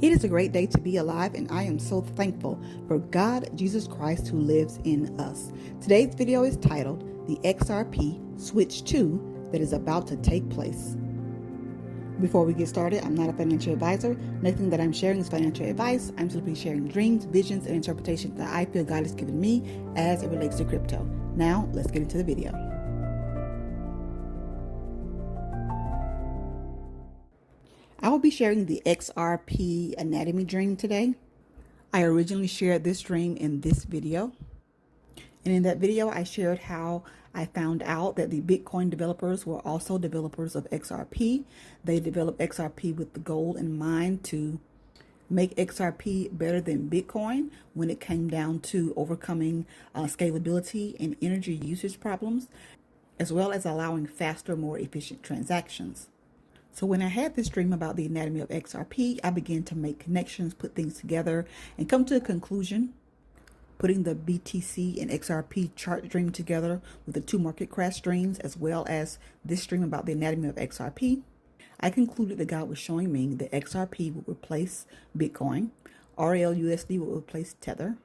It is a great day to be alive, and I am so thankful for God, Jesus Christ, who lives in us. Today's video is titled The XRP Switch 2 that is about to take place. Before we get started, I'm not a financial advisor. Nothing that I'm sharing is financial advice. I'm simply sharing dreams, visions, and interpretations that I feel God has given me as it relates to crypto. Now, let's get into the video. I will be sharing the XRP anatomy dream today. I originally shared this dream in this video. And in that video, I shared how I found out that the Bitcoin developers were also developers of XRP. They developed XRP with the goal in mind to make XRP better than Bitcoin when it came down to overcoming scalability and energy usage problems, as well as allowing faster, more efficient transactions. So when I had this dream about the anatomy of XRP, I began to make connections, put things together, and come to a conclusion, putting the BTC and XRP chart dream together with the two market crash dreams, as well as this dream about the anatomy of XRP. I concluded that God was showing me that XRP would replace Bitcoin, RLUSD would replace Tether.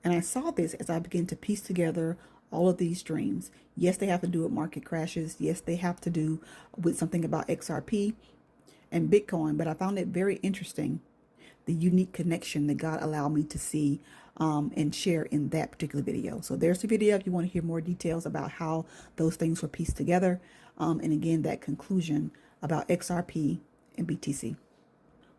And I saw this as I began to piece together all of these dreams. Yes, they have to do with market crashes. Yes, they have to do with something about XRP and Bitcoin. But I found it very interesting, the unique connection that God allowed me to see and share in that particular video. So there's the video if you want to hear more details about how those things were pieced together. And again, that conclusion about XRP and BTC.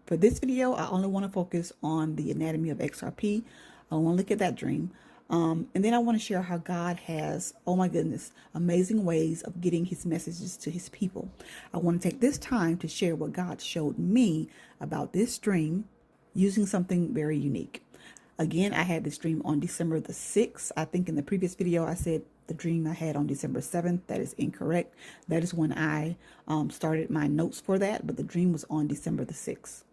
For this video, I only want to focus on the anatomy of XRP. I want to look at that dream. And then I want to share how God has, oh my goodness, amazing ways of getting his messages to his people. I want to take this time to share what God showed me about this dream using something very unique. Again, I had this dream on December the 6th. I think in the previous video, I said the dream I had on December 7th. That is incorrect. That is when I started my notes for that, but the dream was on December the 6th.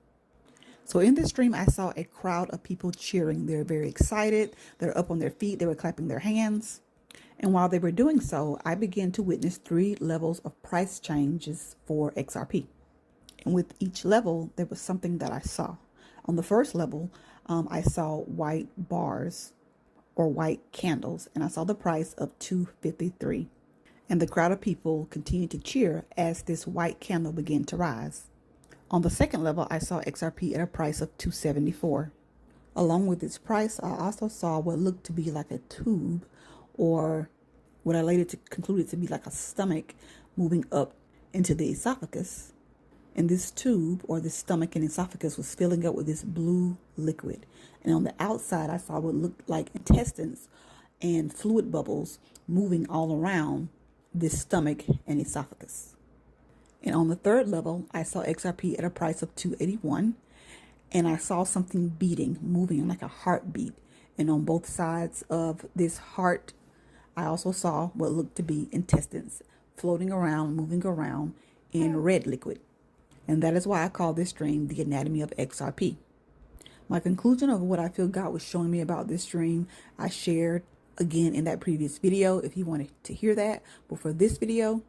So in this dream, I saw a crowd of people cheering. They're very excited. They're up on their feet. They were clapping their hands. And while they were doing so, I began to witness 3 levels of price changes for XRP. And with each level, there was something that I saw. On the first level, I saw white bars or white candles, and I saw the price of $2.53. And the crowd of people continued to cheer as this white candle began to rise. On the second level, I saw XRP at a price of $2.74. Along with its price, I also saw what looked to be like a tube, or what I later concluded to be like a stomach moving up into the esophagus. And this tube, or this stomach and esophagus, was filling up with this blue liquid. And on the outside, I saw what looked like intestines and fluid bubbles moving all around this stomach and esophagus. And on the third level, I saw XRP at a price of $2.81. And I saw something beating, moving like a heartbeat. And on both sides of this heart, I also saw what looked to be intestines floating around, moving around in red liquid. And that is why I call this dream the anatomy of XRP. My conclusion of what I feel God was showing me about this dream, I shared again in that previous video if you wanted to hear that. But for this video,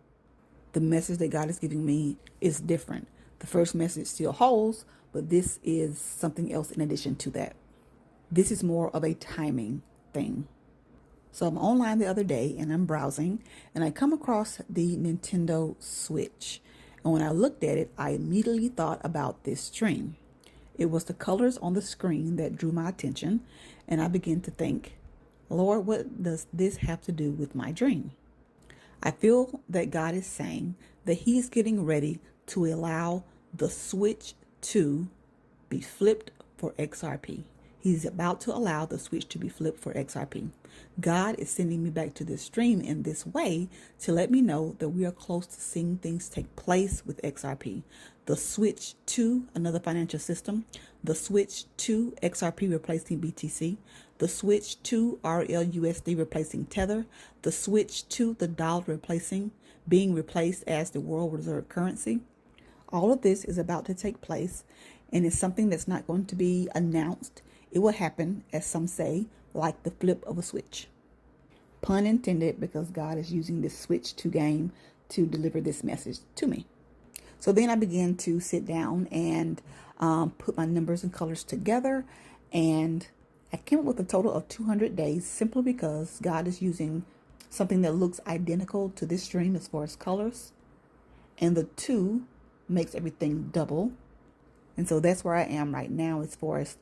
the message that God is giving me is different. The first message still holds, but this is something else in addition to that. This is more of a timing thing. So I'm online the other day and I'm browsing and I come across the Nintendo Switch. And when I looked at it, I immediately thought about this dream. It was the colors on the screen that drew my attention. And I began to think, Lord, what does this have to do with my dream? I feel that God is saying that he's getting ready to allow the switch to be flipped for XRP. He's about to allow the switch to be flipped for XRP. God is sending me back to this dream in this way to let me know that we are close to seeing things take place with XRP. The switch to another financial system, the switch to XRP replacing BTC, the switch to RLUSD replacing Tether, the switch to the dollar being replaced as the world reserve currency. All of this is about to take place, and it's something that's not going to be announced. It will happen, as some say, like the flip of a switch. Pun intended, because God is using this switch to game to deliver this message to me. So then I began to sit down and put my numbers and colors together, and I came up with a total of 200 days simply because God is using something that looks identical to this stream as far as colors, and the 2 makes everything double. And so that's where I am right now as far as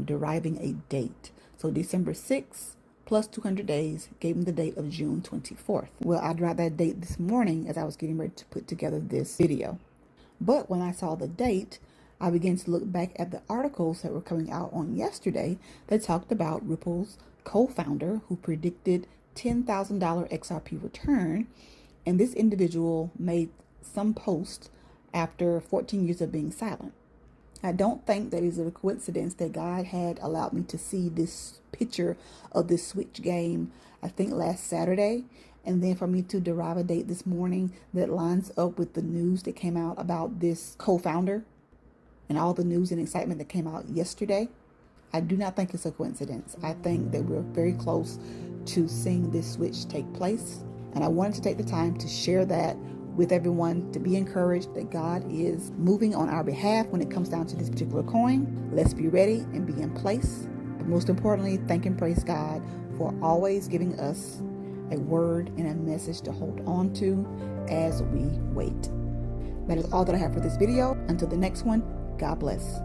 deriving a date. So December 6th plus 200 days gave me the date of June 24th. Well, I derived that date this morning as I was getting ready to put together this video. But when I saw the date, I began to look back at the articles that were coming out on yesterday that talked about Ripple's co-founder who predicted $10,000 XRP return. And this individual made some post after 14 years of being silent. I don't think that is a coincidence that God had allowed me to see this picture of this switch game, I think last Saturday, and then for me to derive a date this morning that lines up with the news that came out about this co-founder and all the news and excitement that came out yesterday. I do not think it's a coincidence. I think that we're very close to seeing this switch take place, and I wanted to take the time to share that with everyone, to be encouraged that God is moving on our behalf when it comes down to this particular coin. Let's be ready and be in place. But most importantly, thank and praise God for always giving us a word and a message to hold on to as we wait. That is all that I have for this video. Until the next one, God bless.